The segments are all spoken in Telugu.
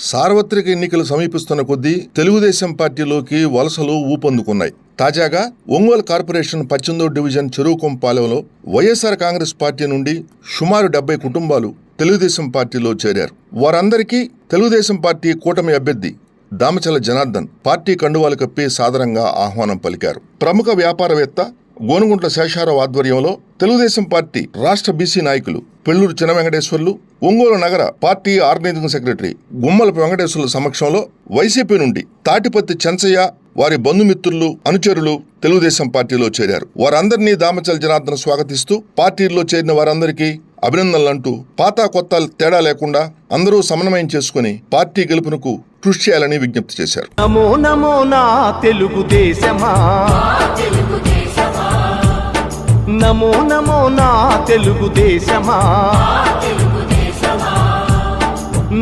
సార్వత్రిక ఎన్నికలు సమీపిస్తున్న కొద్దీ తెలుగుదేశం పార్టీలోకి వలసలు ఊపందుకున్నాయి. తాజాగా ఒంగోలు కార్పొరేషన్ 18వ డివిజన్ చెరువుకొంపాలెంలో వైఎస్ఆర్ కాంగ్రెస్ పార్టీ నుండి సుమారు 70 కుటుంబాలు తెలుగుదేశం పార్టీలో చేరారు. వారందరికీ తెలుగుదేశం పార్టీ కూటమి అభ్యర్థి దామచల జనార్దన్ పార్టీ కండువాలు కప్పి సాదరంగా ఆహ్వానం పలికారు. ప్రముఖ వ్యాపారవేత్త గోనుగుంట్ల శేషారావు ఆధ్వర్యంలో తెలుగుదేశం పార్టీ రాష్ట్ర బీసీ నాయకులు పెళ్లూరు చిన్న వెంకటేశ్వర్లు, ఒంగోలు నగర పార్టీ ఆర్గనైజింగ్ సెక్రటరీ గుమ్మలపు వెంకటేశ్వర్ల సమక్షంలో వైసీపీ నుండి తాటిపత్తి చెంచయ్య, వారి బంధుమిత్రులు, అనుచరులు తెలుగుదేశం పార్టీలో చేరారు. వారందరినీ దామచల జనార్దన్ స్వాగతిస్తూ పార్టీల్లో చేరిన వారందరికీ అభినందనలంటూ పాత కొత్త తేడా లేకుండా అందరూ సమన్వయం చేసుకుని పార్టీ గెలుపునకు కృషి చేయాలని విజ్ఞప్తి చేశారు. నమో నమో నా తెలుగుదేశమా, నమో నమో నా తెలుగుదేశమా,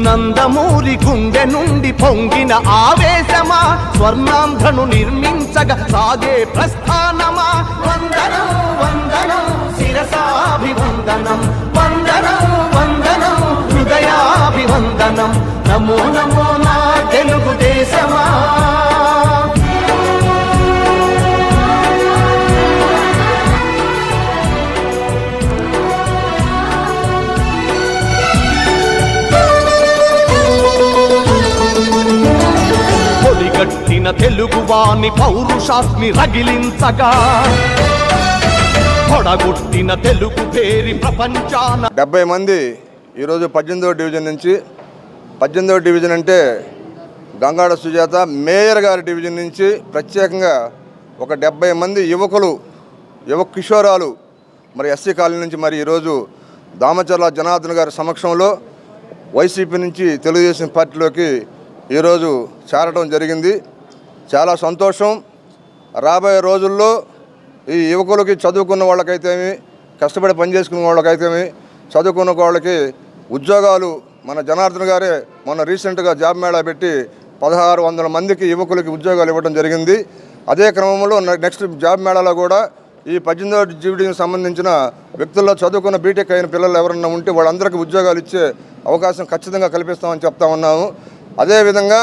నందమూరి గుండె నుండి పొంగిన ఆవేశమా, స్వర్ణాంధ్రను నిర్మించగా సాగే ప్రస్థానమా, వందనం వందనం శిరసాభివందనం, వందనం వందనం హృదయాభివందనం, నమో నమో నా తెలుగుదేశమా. గట్టిన తెలుగువాని పౌరుషాస్మి రగిలించగా, పొడగొట్టిన తెలుగు పేరి ప్రపంచాన 70 మంది ఈరోజు 18వ డివిజన్ నుంచి, 18వ డివిజన్ అంటే గంగాడ సుజాత మేయర్ గారి డివిజన్ నుంచి ప్రత్యేకంగా ఒక 70 మంది యువ కిషోరాలు మరి ఎస్సీ కాలనీ నుంచి మరి ఈరోజు దామచల జనార్దన్ గారి సమక్షంలో వైసీపీ నుంచి తెలుగుదేశం పార్టీలోకి ఈరోజు చేరడం జరిగింది. చాలా సంతోషం. రాబోయే రోజుల్లో ఈ యువకులకి, చదువుకున్న వాళ్ళకైతేమి, కష్టపడి పనిచేసుకున్న వాళ్ళకైతేమి, చదువుకున్న వాళ్ళకి ఉద్యోగాలు మన జనార్దన్ గారే మొన్న రీసెంట్గా జాబ్ మేళా పెట్టి 1600 మందికి యువకులకి ఉద్యోగాలు ఇవ్వడం జరిగింది. అదే క్రమంలో నెక్స్ట్ జాబ్ మేళాలో కూడా ఈ 18వ డివిజన్కి సంబంధించిన వ్యక్తుల్లో చదువుకున్న బీటెక్ అయిన పిల్లలు ఎవరన్నా ఉంటే వాళ్ళందరికీ ఉద్యోగాలు ఇచ్చే అవకాశం ఖచ్చితంగా కల్పిస్తామని చెప్తా ఉన్నాము. అదేవిధంగా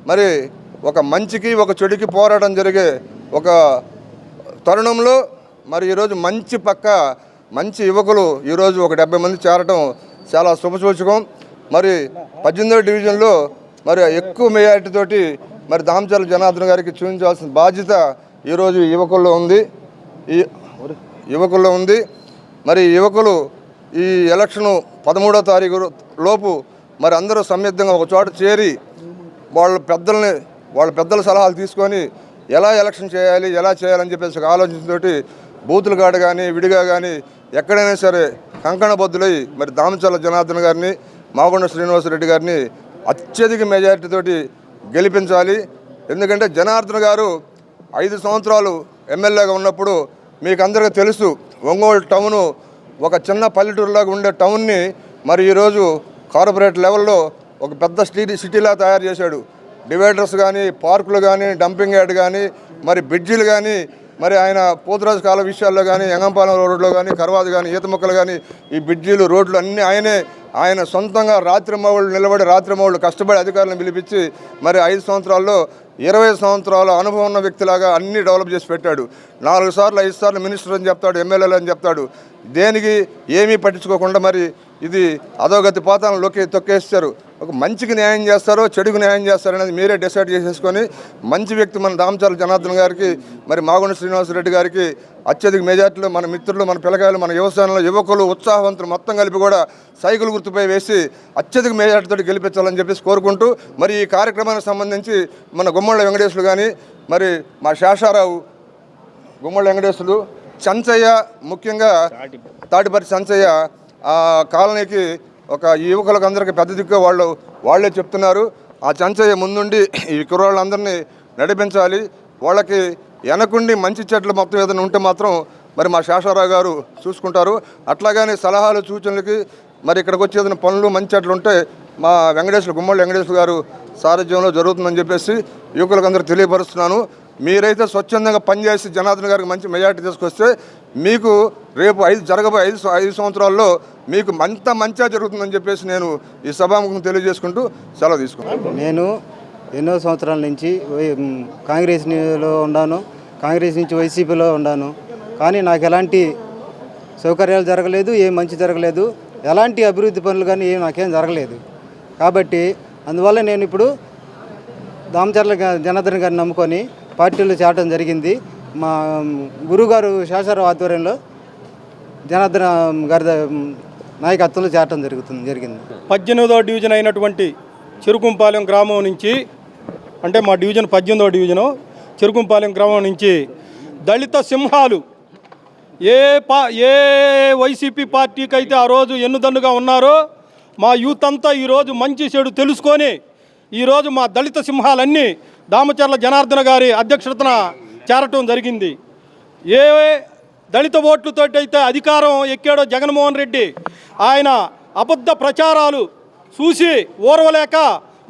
మరి ఒక మంచికి ఒక చెడుకి పోరాటం జరిగే ఒక తరుణంలో మరి ఈరోజు మంచి యువకులు ఈరోజు ఒక 70 మంది చేరటం చాలా శుభసూచకం. మరి 18వ డివిజన్లో మరి ఎక్కువ మెజారిటీతోటి మరి దామచల జనార్దన్ గారికి చూపించాల్సిన బాధ్యత ఈరోజు యువకుల్లో ఉంది. మరి యువకులు ఈ ఎలక్షను 13వ తారీఖు లోపు మరి అందరూ సంయుక్తంగా ఒక చోట చేరి వాళ్ళ పెద్దల సలహాలు తీసుకొని ఎలా ఎలక్షన్ చేయాలి, ఎలా చేయాలని చెప్పేసి ఒక ఆలోచనతోటి బూతుల కాడ కానీ విడిగా కానీ ఎక్కడైనా సరే కంకణబద్దులై మరి దామచల జనార్దన్ గారిని, మాగుండ శ్రీనివాసరెడ్డి గారిని అత్యధిక మెజారిటీతోటి గెలిపించాలి. ఎందుకంటే జనార్దన్ గారు 5 సంవత్సరాలు ఎమ్మెల్యేగా ఉన్నప్పుడు మీకు అందరికీ తెలుసు, ఒంగోలు టౌను ఒక చిన్న పల్లెటూరులాగా ఉండే టౌన్ని మరి ఈరోజు కార్పొరేట్ లెవెల్లో ఒక పెద్ద సిటీలా తయారు చేశాడు. డివైడర్స్ కానీ, పార్కులు కానీ, డంపింగ్ యార్డ్ కానీ, మరి బ్రిడ్జిలు కానీ, మరి ఆయన పోతురాజు కాల విషయాల్లో కానీ, యంగంపాలెం రోడ్లో కానీ, కర్వాదు కానీ, ఈత మొక్కలు కానీ, ఈ బ్రిడ్జిలు, రోడ్లు అన్నీ ఆయన సొంతంగా రాత్రిమౌళ్ళు కష్టపడి అధికారులను పిలిపించి మరి 5 సంవత్సరాల్లో 20 సంవత్సరాల అనుభవం ఉన్న వ్యక్తిలాగా అన్నీ డెవలప్ చేసి పెట్టాడు. 4 సార్లు 5 సార్లు మినిస్టర్ అని చెప్తాడు, ఎమ్మెల్యేలు అని చెప్తాడు. దేనికి ఏమీ పట్టించుకోకుండా మరి ఇది అధోగతి పాతాళంలోకి తొక్కేస్తారు. ఒక మంచికి న్యాయం చేస్తారో చెడుకు న్యాయం చేస్తారో అనేది మీరే డిసైడ్ చేసేసుకొని మంచి వ్యక్తి మన దామచల జనార్దన్ గారికి, మరి మాగుండ శ్రీనివాసరెడ్డి గారికి అత్యధిక మెజార్టీలో మన మిత్రులు, మన పిల్లకాయలు, మన యువసేనలో యువకులు, ఉత్సాహవంతులు మొత్తం కలిపి కూడా సైకిల్ గుర్తుపై వేసి అత్యధిక మెజార్టీతో గెలిపించాలని చెప్పేసి కోరుకుంటూ మరి ఈ కార్యక్రమానికి సంబంధించి మన గుమ్మళ్ళ వెంకటేశ్వరులు కానీ, మరి మా శేషారావు, గుమ్మళ్ళ వెంకటేశ్వరులు, చెంచయ్య, ముఖ్యంగా తాటిపర్తి చెంచయ్య ఆ కాలనీకి ఒక యువకులకు అందరికీ పెద్ద దిక్కు వాళ్ళే చెప్తున్నారు. ఆ చెంచయ్య ముందుండి ఈ కుర్రాళ్ళందరినీ నడిపించాలి. వాళ్ళకి వెనకుండి మంచి చెట్లు మొత్తం ఏదైనా ఉంటే మాత్రం మరి మా శేషారావు గారు చూసుకుంటారు. అట్లాగని సలహాలు సూచనలకి మరి ఇక్కడికి వచ్చి ఏదైనా పనులు మంచి చెట్లు ఉంటే మా గుమ్మళ్ళ వెంకటేశ్వర గారు సారథ్యంలో జరుగుతుందని చెప్పేసి యువకులకు అందరూ తెలియపరుస్తున్నాను. మీరైతే స్వచ్ఛందంగా పనిచేసి జనార్దన్ గారికి మంచి మెజార్టీ తీసుకొస్తే మీకు రేపు జరగబోయే ఐదు సంవత్సరాల్లో మీకు అంత మంచిగా జరుగుతుందని చెప్పేసి నేను ఈ సభాముఖం తెలియజేసుకుంటూ సెలవు తీసుకున్నాను. నేను ఎన్నో సంవత్సరాల నుంచి కాంగ్రెస్లో ఉన్నాను, కాంగ్రెస్ నుంచి వైసీపీలో ఉన్నాను. కానీ నాకు ఎలాంటి సౌకర్యాలు జరగలేదు, ఏం మంచి జరగలేదు, ఎలాంటి అభివృద్ధి పనులు కానీ నాకేం జరగలేదు. కాబట్టి అందువల్ల నేను ఇప్పుడు దామచర్ల జనార్దన్ గారిని నమ్ముకొని పార్టీలో చేరడం జరిగింది. మా గురువుగారు శేషారావు ఆధ్వర్యంలో జనార్దన్ గారి నాయకత్వంలో చేరడం జరిగింది. 18వ డివిజన్ అయినటువంటి చెరుకుంపాలెం గ్రామం నుంచి, అంటే మా డివిజన్ 18వ డివిజను, చెరుకుంపాలెం గ్రామం నుంచి దళిత సింహాలు ఏ వైసీపీ పార్టీకి అయితే ఆ రోజు ఎన్నుదన్నుగా ఉన్నారో మా యూత్ అంతా ఈరోజు మంచి చెడు తెలుసుకొని ఈరోజు మా దళిత సింహాలన్నీ దామచర్ల జనార్దన్ గారి అధ్యక్షతన చేరటం జరిగింది. ఏ దళిత ఓట్లతోటైతే అధికారం ఎక్కాడో జగన్మోహన్ రెడ్డి, ఆయన అబద్ధ ప్రచారాలు చూసి ఓర్వలేక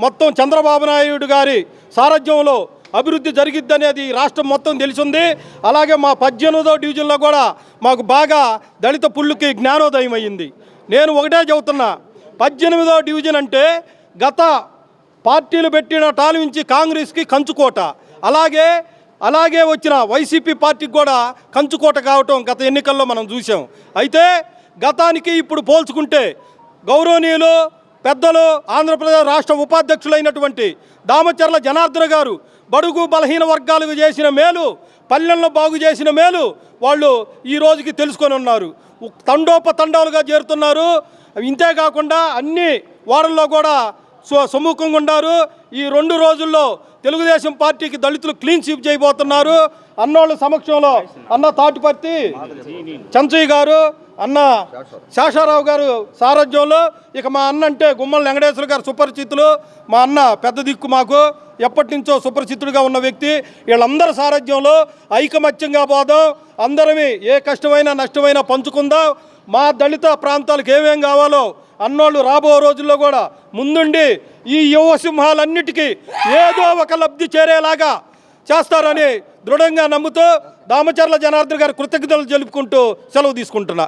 మొత్తం చంద్రబాబు నాయుడు గారి సారథ్యంలో అభివృద్ధి జరిగిద్దనేది రాష్ట్రం మొత్తం తెలిసింది. అలాగే మా 18వ డివిజన్లో కూడా మాకు బాగా దళిత పుళ్ళుకి జ్ఞానోదయం అయ్యింది. నేను ఒకటే చెబుతున్నా, 18వ డివిజన్ అంటే గత పార్టీలు పెట్టిన టాలించి కాంగ్రెస్కి కంచుకోట, అలాగే వచ్చిన వైసీపీ పార్టీకి కూడా కంచుకోట కావటం గత ఎన్నికల్లో మనం చూసాం. అయితే గతానికి ఇప్పుడు పోల్చుకుంటే గౌరవనీయులు పెద్దలు ఆంధ్రప్రదేశ్ రాష్ట్ర ఉపాధ్యక్షులైనటువంటి దామచర్ల జనార్దన్ గారు బడుగు బలహీన వర్గాలకు చేసిన మేలు, పల్లెల్లో బాగు చేసిన మేలు వాళ్ళు ఈ రోజుకి తెలుసుకొని ఉన్నారు. తండోపతండాలుగా చేరుతున్నారు. ఇంతేకాకుండా అన్ని వార్డుల్లో కూడా సముఖంగా ఉన్నారు. ఈ 2 రోజుల్లో తెలుగుదేశం పార్టీకి దళితులు క్లీన్ స్వీప్ చేయబోతున్నారు. అన్నోళ్ళ సమక్షంలో అన్న తాటిపర్తి చంచయ్య గారు, అన్న శేషారావు గారు సారథ్యంలో, ఇక మా అన్న అంటే గుమ్మల వెంకటేశ్వర గారు సుపరిచితులు, మా అన్న పెద్ద దిక్కు, మాకు ఎప్పటి నుంచో సుపరిచితుడిగా ఉన్న వ్యక్తి, వీళ్ళందరి సారథ్యంలో ఐకమత్యంగా పోదాం, అందరమే ఏ కష్టమైనా నష్టమైనా పంచుకుందాం. మా దళిత ప్రాంతాలకు ఏమేం కావాలో అన్నోళ్ళు రాబో రోజుల్లో కూడా ముందుండి ఈ యువ సింహాలన్నిటికీ ఏదో ఒక లబ్ధి చేరేలాగా చేస్తారని దృఢంగా నమ్ముతూ దామచర్ల జనార్దన్ గారి కృతజ్ఞతలు జరుపుకుంటూ సెలవు తీసుకుంటున్నా.